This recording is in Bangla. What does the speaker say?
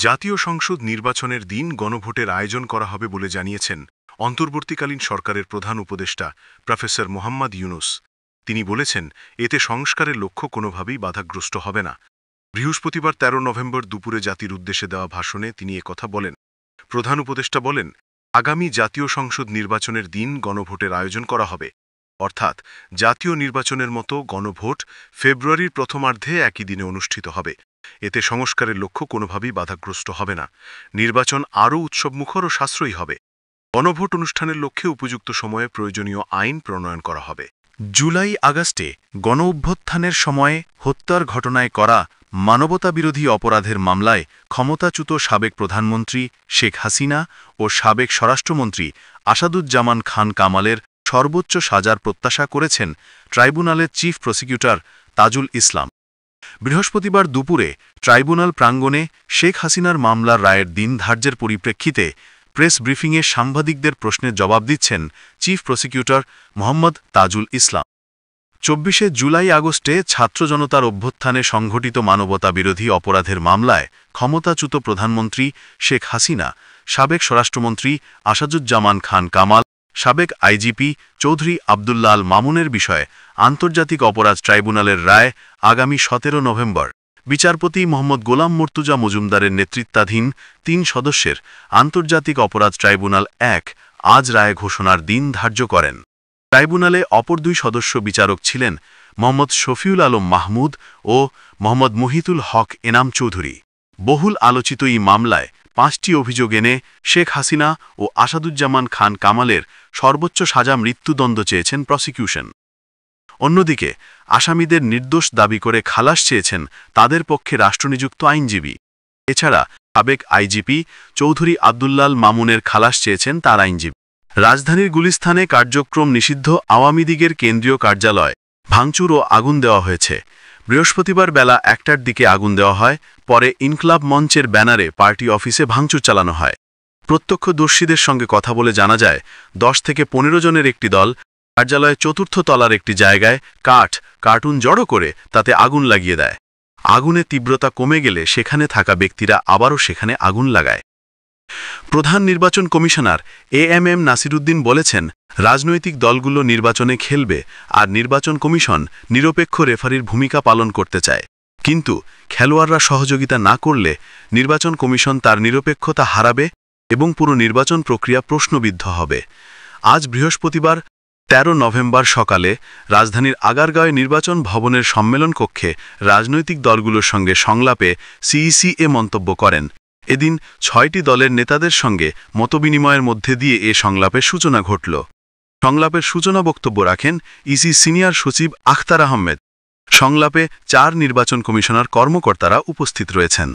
জাতীয় সংসদ নির্বাচনের দিন গণভোটের আয়োজন করা হবে বলে জানিয়েছেন অন্তর্বর্তীকালীন সরকারের প্রধান উপদেষ্টা প্রফেসর মোহাম্মদ ইউনুস। তিনি বলেছেন, এতে সংস্কারের লক্ষ্য কোনোভাবেই বাধাগ্রস্ত হবে না। বৃহস্পতিবার ১৩ নভেম্বর দুপুরে জাতির উদ্দেশ্যে দেওয়া ভাষণে তিনি একথা বলেন। প্রধান উপদেষ্টা বলেন, আগামী জাতীয় সংসদ নির্বাচনের দিন গণভোটের আয়োজন করা হবে, অর্থাৎ জাতীয় নির্বাচনের মতো গণভোট ফেব্রুয়ারির প্রথমার্ধে একই দিনে অনুষ্ঠিত হবে। এতে সংস্কারের লক্ষ্য কোনোভাবেই বাধাগ্রস্ত হবে না। নির্বাচন আরও উৎসবমুখর ও সাশ্রয়ী হবে। গণভোট অনুষ্ঠানের লক্ষ্যে উপযুক্ত সময়ে প্রয়োজনীয় আইন প্রণয়ন করা হবে। জুলাই আগস্টে গণঅভ্যুত্থানের সময়ে হত্যার ঘটনায় করা মানবতাবিরোধী অপরাধের মামলায় ক্ষমতাচ্যুত সাবেক প্রধানমন্ত্রী শেখ হাসিনা ও সাবেক স্বরাষ্ট্রমন্ত্রী আসাদুজ্জামান খান কামালের সর্বোচ্চ সাজার প্রত্যাশা করেছেন ট্রাইব্যুনালের চিফ প্রসিকিউটর তাজুল ইসলাম। বৃহস্পতিবার দুপুরে ট্রাইব্যুনাল প্রাঙ্গণে শেখ হাসিনার মামলার রায়ের দিন ধার্যের পরিপ্রেক্ষিতে প্রেস ব্রিফিংয়ে সাংবাদিকদের প্রশ্নের জবাব দিচ্ছেন চিফ প্রসিকিউটর মোহাম্মদ তাজুল ইসলাম। ২৪শে জুলাই আগস্টে ছাত্র জনতার অভ্যুত্থানে সংঘটিত মানবতাবিরোধী অপরাধের মামলায় ক্ষমতাচ্যুত প্রধানমন্ত্রী শেখ হাসিনা, সাবেক স্বরাষ্ট্রমন্ত্রী আসাদুজ্জামান খান কামাল, সাবেক আইজিপি চৌধুরী আবদুল্লাহ আল মামুনের বিষয়ে আন্তর্জাতিক অপরাধ ট্রাইব্যুনালের রায় আগামী ১৭ নভেম্বর বিচারপতি মোহাম্মদ গোলাম মর্তুজা মজুমদারের নেতৃত্বাধীন ৩ সদস্যের আন্তর্জাতিক অপরাধ ট্রাইব্যুনাল ১ আজ রায় ঘোষণার দিন ধার্য করেন। ট্রাইব্যুনালে অপর ২ সদস্য বিচারক ছিলেন মোহাম্মদ শফিউল আলম মাহমুদ ও মোহাম্মদ মুহিতুল হক এনাম চৌধুরী। বহুল আলোচিত এই মামলায় ৫টি অভিযোগ এনে শেখ হাসিনা ও আসাদুজ্জামান খান কামালের সর্বোচ্চ সাজা মৃত্যুদণ্ড চেয়েছেন প্রসিকিউশন। অন্যদিকে আসামিদের নির্দোষ দাবি করে খালাস চেয়েছেন তাদের পক্ষে রাষ্ট্রনিযুক্ত আইনজীবী। এছাড়া সাবেক আইজিপি চৌধুরী আবদুল্লাহ আল মামুনের খালাস চেয়েছেন তার আইনজীবী। রাজধানীর গুলিস্তানে কার্যক্রম নিষিদ্ধ আওয়ামী লীগের কেন্দ্রীয় কার্যালয় ভাঙচুর ও আগুন দেওয়া হয়েছে। বৃহস্পতিবার বেলা ১টার দিকে আগুন দেওয়া হয়, পরে ইনকলাব মঞ্চের ব্যানারে পার্টি অফিসে ভাঙচুর চালানো হয়। প্রত্যক্ষদর্শীদের সঙ্গে কথা বলে জানা যায়, ১০ থেকে ১৫ জনের একটি দল কার্যালয়ের ৪র্থ তলার একটি জায়গায় কার্টুন জড়ো করে তাতে আগুন লাগিয়ে দেয়। আগুনের তীব্রতা কমে গেলে সেখানে থাকা ব্যক্তিরা আবারও সেখানে আগুন লাগায়। প্রধান নির্বাচন কমিশনার এএমএম নাসিরুদ্দিন বলেছেন, রাজনৈতিক দলগুলো নির্বাচনে খেলবে আর নির্বাচন কমিশন নিরপেক্ষ রেফারির ভূমিকা পালন করতে চায়। কিন্তু খেলোয়াড়রা সহযোগিতা না করলে নির্বাচন কমিশন তার নিরপেক্ষতা হারাবে এবং পুরো নির্বাচন প্রক্রিয়া প্রশ্নবিদ্ধ হবে। আজ বৃহস্পতিবার ১৩ নভেম্বর সকালে রাজধানীর আগারগাঁওয়ে নির্বাচন ভবনের সম্মেলন কক্ষে রাজনৈতিক দলগুলোর সঙ্গে সংলাপে সিইসি মন্তব্য করেন। এদিন ৬টি দলের নেতাদের সঙ্গে মতবিনিময়ের মধ্যে দিয়ে এ সংলাপের সূচনা ঘটল। সংলাপের সূচনা বক্তব্য রাখেন ইসি সিনিয়র সচিব আখতার আহমেদ। সংলাপে ৪ নির্বাচন কমিশনার কর্মকর্তারা উপস্থিত রয়েছেন।